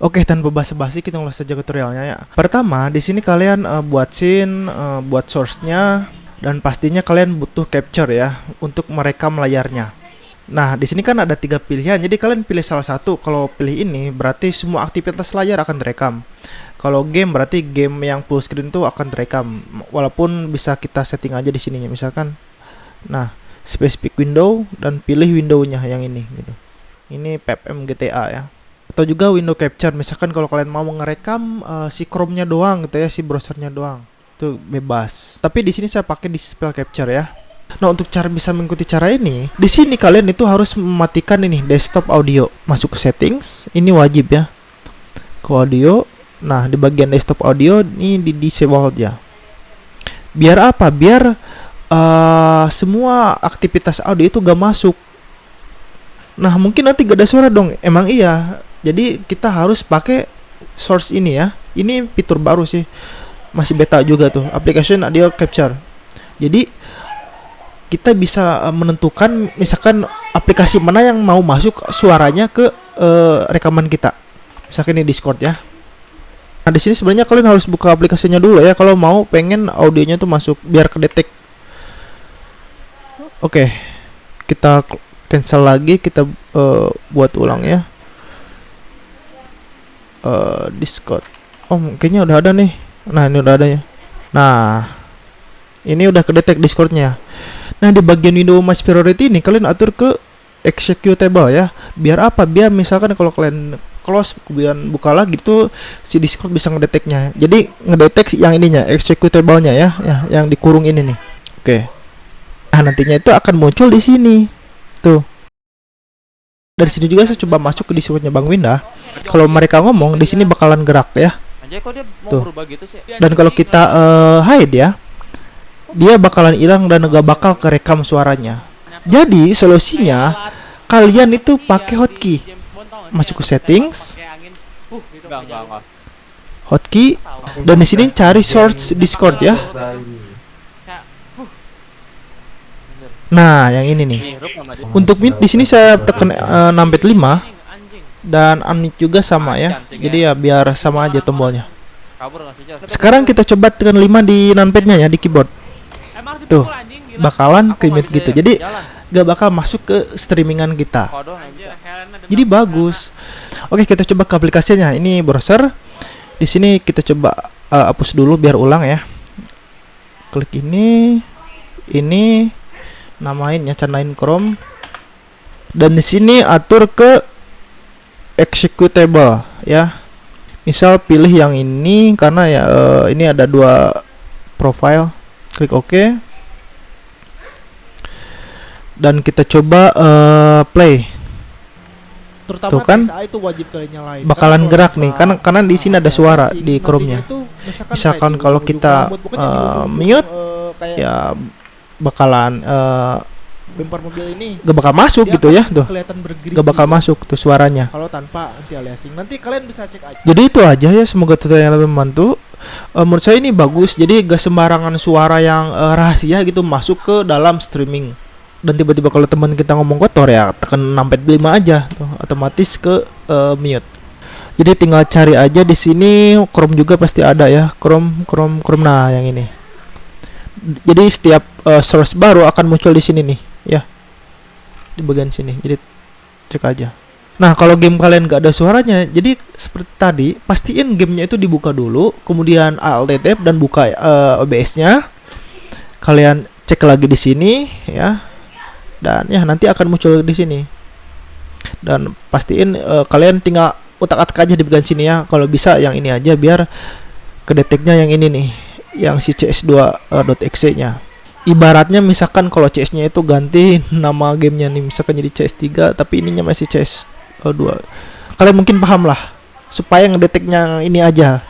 Oke, tanpa basa-basi kita mulai saja tutorialnya ya. Pertama, di sini kalian buat scene, buat source-nya, dan pastinya kalian butuh capture ya untuk merekam layarnya. Nah, di sini kan ada 3 pilihan, jadi kalian pilih salah satu. Kalau pilih ini, berarti semua aktivitas layar akan terekam. Kalau game, berarti game yang full screen itu akan terekam. Walaupun bisa kita setting aja di sininya, misalkan. Nah, specific window dan pilih windownya yang ini gitu. Ini PPM GTA ya. Atau juga window capture, misalkan kalau kalian mau ngerekam si Chrome-nya doang gitu ya, si browsernya doang. Itu bebas. Tapi di sini saya pakai di spell capture ya. Nah, untuk cara bisa mengikuti cara ini, di sini kalian itu harus mematikan ini desktop audio. Masuk ke settings, ini wajib ya. Ke audio. Nah, di bagian desktop audio ini di disable ya. Biar apa? Biar semua aktivitas audio itu gak masuk. Nah, mungkin nanti gak ada suara dong. Emang iya. Jadi kita harus pakai source ini ya. Ini fitur baru sih. Masih beta juga tuh, application audio capture. Jadi kita bisa menentukan misalkan aplikasi mana yang mau masuk suaranya ke rekaman kita. Misalkan ini Discord ya. Nah, di sini sebenarnya kalian harus buka aplikasinya dulu ya kalau mau pengen audionya tuh masuk biar kedetek. Oke. Kita cancel lagi, kita buat ulang ya. Discord. Oh, kayaknya udah ada nih. Nah, ini udah ada ya. Nah, ini udah kedetek Discordnya. Nah, di bagian window match priority ini kalian atur ke executable ya. Biar apa? Biar misalkan kalau kalian close kemudian buka lagi tuh si Discord bisa ngedeteknya. Jadi ngedetek yang ininya, executable-nya ya, yang dikurung ini nih. Oke. Nah, nantinya itu akan muncul di sini. Tuh. Dari sini juga saya coba masuk ke Discord-nya Bang Winda. Kalau mereka ngomong di sini bakalan gerak ya. Anjay, kok dia mau Tuh. berubah gitu sih? Dan kalau kita hide ya, dia bakalan hilang dan gak bakal kerekam suaranya. Jadi solusinya kalian itu pakai hotkey. Masuk ke settings, Enggak. hotkey, dan di sini cari source Discord ya. Nah, yang ini nih. Untuk mute di sini saya tekan numpad 5 dan unmute juga sama ya. Jadi ya biar sama aja tombolnya. Sekarang kita coba tekan 5 di numpad-nya ya di keyboard. Tuh, bakalan ke mute gitu. Jadi gak bakal masuk ke streamingan kita. Jadi bagus. Oke, kita coba ke aplikasinya. Ini browser. Di sini kita coba hapus dulu biar ulang ya. Klik ini, namain ya, candain Chrome. Dan di sini atur ke executable ya. Misal pilih yang ini karena ya ini ada 2 profile. Klik OK. Dan kita coba play. Terutama Tuh kan, TXA itu wajib kalian nyalain. bakalan gerak nih karena di sini ada suara di Chrome-nya. Misalkan kalau kita mute ya bakalan bumper mobil ini gak bakal masuk gitu ya tuh. kelihatan bergerigi. Gak bakal masuk tuh suaranya. Kalau tanpa anti aliasing. Nanti kalian bisa cek aja. Jadi itu aja ya, semoga tutorial membantu. Menurut saya ini bagus. Jadi gak sembarangan suara yang rahasia gitu masuk ke dalam streaming. Dan tiba-tiba kalau teman kita ngomong kotor ya tekan numpad 5 aja tuh, otomatis ke mute. Jadi tinggal cari aja di sini. Chrome juga pasti ada ya. Chrome. Nah, yang ini. Jadi setiap source baru akan muncul di sini nih ya, di bagian sini. Jadi cek aja. Nah, kalau game kalian gak ada suaranya, jadi seperti tadi, pastiin gamenya itu dibuka dulu, kemudian Alt Tab dan buka OBS-nya. Kalian cek lagi di sini ya, dan ya nanti akan muncul di sini. Dan pastiin kalian tinggal utak-atik aja di bagian sini ya. Kalau bisa yang ini aja biar kedeteknya yang ini nih, yang si CS2.exe nya. Ibaratnya misalkan kalau CS-nya itu ganti nama gamenya nih, misalkan jadi CS3 tapi ininya masih CS2. Kalian mungkin paham lah, supaya ngedeteknya ini aja.